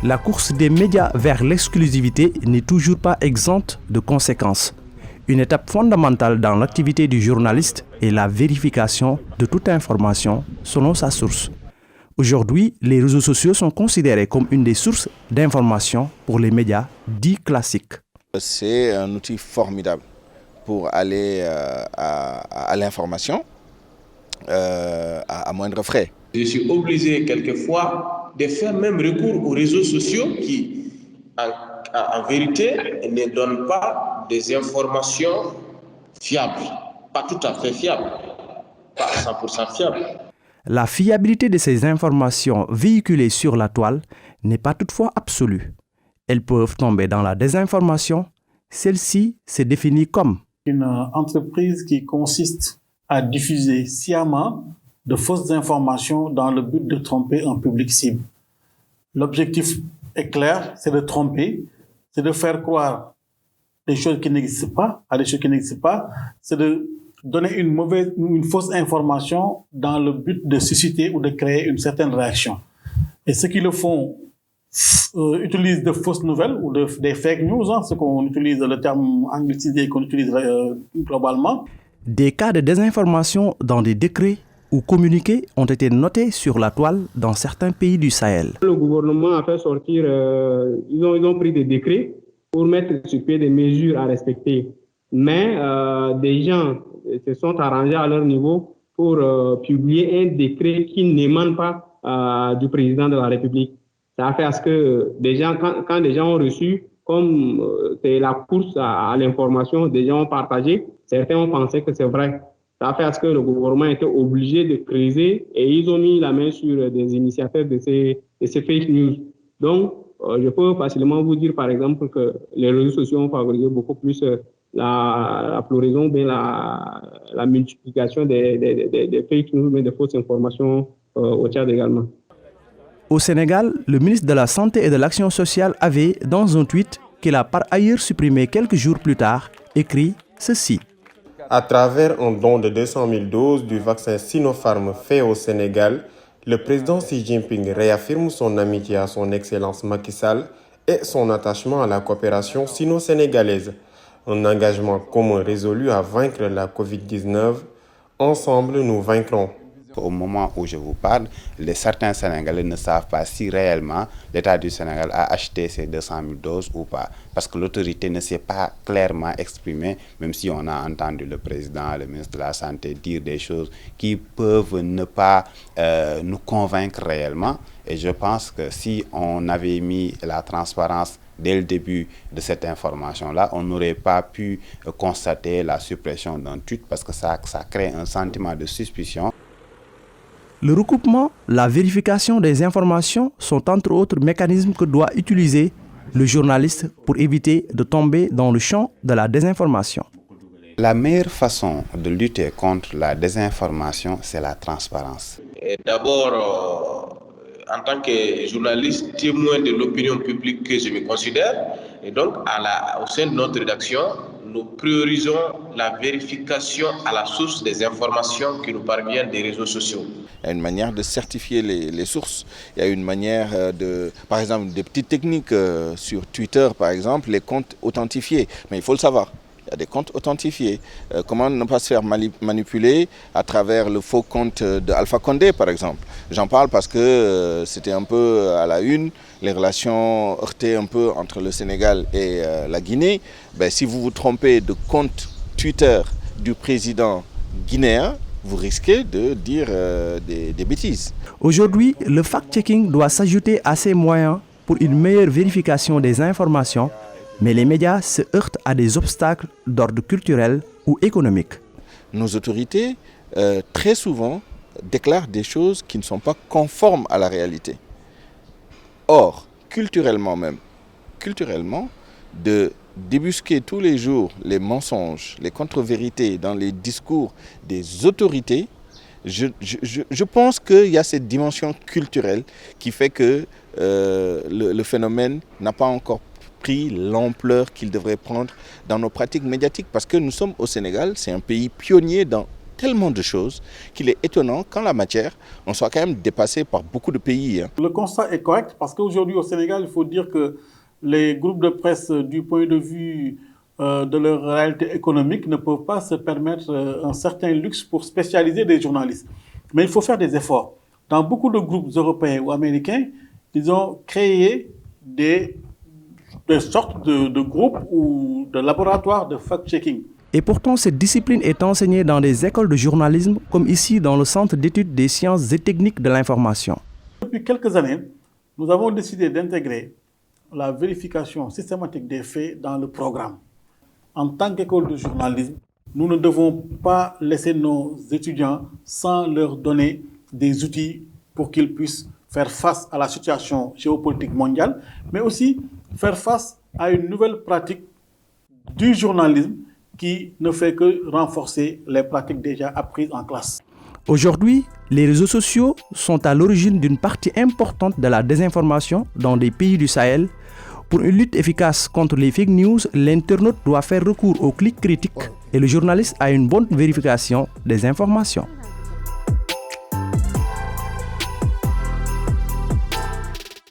La course des médias vers l'exclusivité n'est toujours pas exempte de conséquences. Une étape fondamentale dans l'activité du journaliste est la vérification de toute information selon sa source. Aujourd'hui, les réseaux sociaux sont considérés comme une des sources d'information pour les médias dits classiques. C'est un outil formidable pour aller à l'information à moindre frais. Je suis obligé quelquefois de faire même recours aux réseaux sociaux qui, en vérité, ne donnent pas des informations fiables. Pas tout à fait fiables, pas 100% fiables. La fiabilité de ces informations véhiculées sur la toile n'est pas toutefois absolue. Elles peuvent tomber dans la désinformation. Celle-ci se définit comme une entreprise qui consiste à diffuser sciemment de fausses informations dans le but de tromper un public cible. L'objectif est clair, c'est de tromper, c'est de faire croire des choses qui n'existent pas à des choses qui n'existent pas, c'est de donner une fausse information dans le but de susciter ou de créer une certaine réaction. Et ceux qui le font utilisent de fausses nouvelles ou des fake news, ce qu'on utilise, le terme anglicisé qu'on utilise globalement. Des cas de désinformation dans des décrets ou communiqués ont été notés sur la toile dans certains pays du Sahel. Le gouvernement a fait sortir, ils ont pris des décrets pour mettre sur pied des mesures à respecter. Mais des gens se sont arrangés à leur niveau pour publier un décret qui n'émane pas du président de la République. Ça a fait à ce que des gens, quand des gens ont reçu, comme c'est la course à l'information, des gens ont partagé, certains ont pensé que c'est vrai. Ça a fait à ce que le gouvernement était obligé de creuser et ils ont mis la main sur des initiateurs de ces fake news. Donc, je peux facilement vous dire, par exemple, que les réseaux sociaux ont favorisé beaucoup plus la floraison, bien la multiplication des fake news, mais de fausses informations au Tchad également. Au Sénégal, le ministre de la Santé et de l'Action sociale avait, dans un tweet qu'il a par ailleurs supprimé quelques jours plus tard, écrit ceci. À travers un don de 200 000 doses du vaccin Sinopharm fait au Sénégal, le président Xi Jinping réaffirme son amitié à son Excellence Macky Sall et son attachement à la coopération sino-sénégalaise. Un engagement commun résolu à vaincre la Covid-19. Ensemble, nous vaincrons. Au moment où je vous parle, certains Sénégalais ne savent pas si réellement l'État du Sénégal a acheté ces 200 000 doses ou pas. Parce que l'autorité ne s'est pas clairement exprimée, même si on a entendu le président, le ministre de la Santé dire des choses qui peuvent ne pas nous convaincre réellement. Et je pense que si on avait mis la transparence dès le début de cette information-là, on n'aurait pas pu constater la suppression d'un tweet parce que ça crée un sentiment de suspicion. Le recoupement, la vérification des informations sont entre autres mécanismes que doit utiliser le journaliste pour éviter de tomber dans le champ de la désinformation. La meilleure façon de lutter contre la désinformation, c'est la transparence. D'abord, en tant que journaliste témoin de l'opinion publique que je me considère, et donc au sein de notre rédaction, nous priorisons la vérification à la source des informations qui nous parviennent des réseaux sociaux. Il y a une manière de certifier les sources. Il y a une manière par exemple, des petites techniques sur Twitter, par exemple, les comptes authentifiés. Mais il faut le savoir. Il y a des comptes authentifiés. Comment ne pas se faire manipuler à travers le faux compte d'Alpha Condé, par exemple. J'en parle parce que c'était un peu à la une, les relations heurtées un peu entre le Sénégal et la Guinée. Ben, si vous vous trompez de compte Twitter du président guinéen, vous risquez de dire des bêtises. Aujourd'hui, le fact-checking doit s'ajouter à ces moyens pour une meilleure vérification des informations. Mais les médias se heurtent à des obstacles d'ordre culturel ou économique. Nos autorités, très souvent, déclarent des choses qui ne sont pas conformes à la réalité. Or, culturellement, de débusquer tous les jours les mensonges, les contre-vérités dans les discours des autorités, je pense qu'il y a cette dimension culturelle qui fait que le phénomène n'a pas encore pris l'ampleur qu'il devrait prendre dans nos pratiques médiatiques. Parce que nous sommes au Sénégal, c'est un pays pionnier dans tellement de choses qu'il est étonnant qu'en la matière, on soit quand même dépassé par beaucoup de pays. Le constat est correct parce qu'aujourd'hui au Sénégal, il faut dire que les groupes de presse, du point de vue de leur réalité économique, ne peuvent pas se permettre un certain luxe pour spécialiser des journalistes. Mais il faut faire des efforts. Dans beaucoup de groupes européens ou américains, ils ont créé des sortes de groupes ou de laboratoires de fact-checking. Et pourtant, cette discipline est enseignée dans des écoles de journalisme, comme ici dans le Centre d'études des sciences et techniques de l'information. Depuis quelques années, nous avons décidé d'intégrer la vérification systématique des faits dans le programme. En tant qu'école de journalisme, nous ne devons pas laisser nos étudiants sans leur donner des outils pour qu'ils puissent faire face à la situation géopolitique mondiale, mais aussi faire face à une nouvelle pratique du journalisme qui ne fait que renforcer les pratiques déjà apprises en classe. Aujourd'hui, les réseaux sociaux sont à l'origine d'une partie importante de la désinformation dans des pays du Sahel. Pour une lutte efficace contre les fake news, l'internaute doit faire recours au clic critique et le journaliste a une bonne vérification des informations.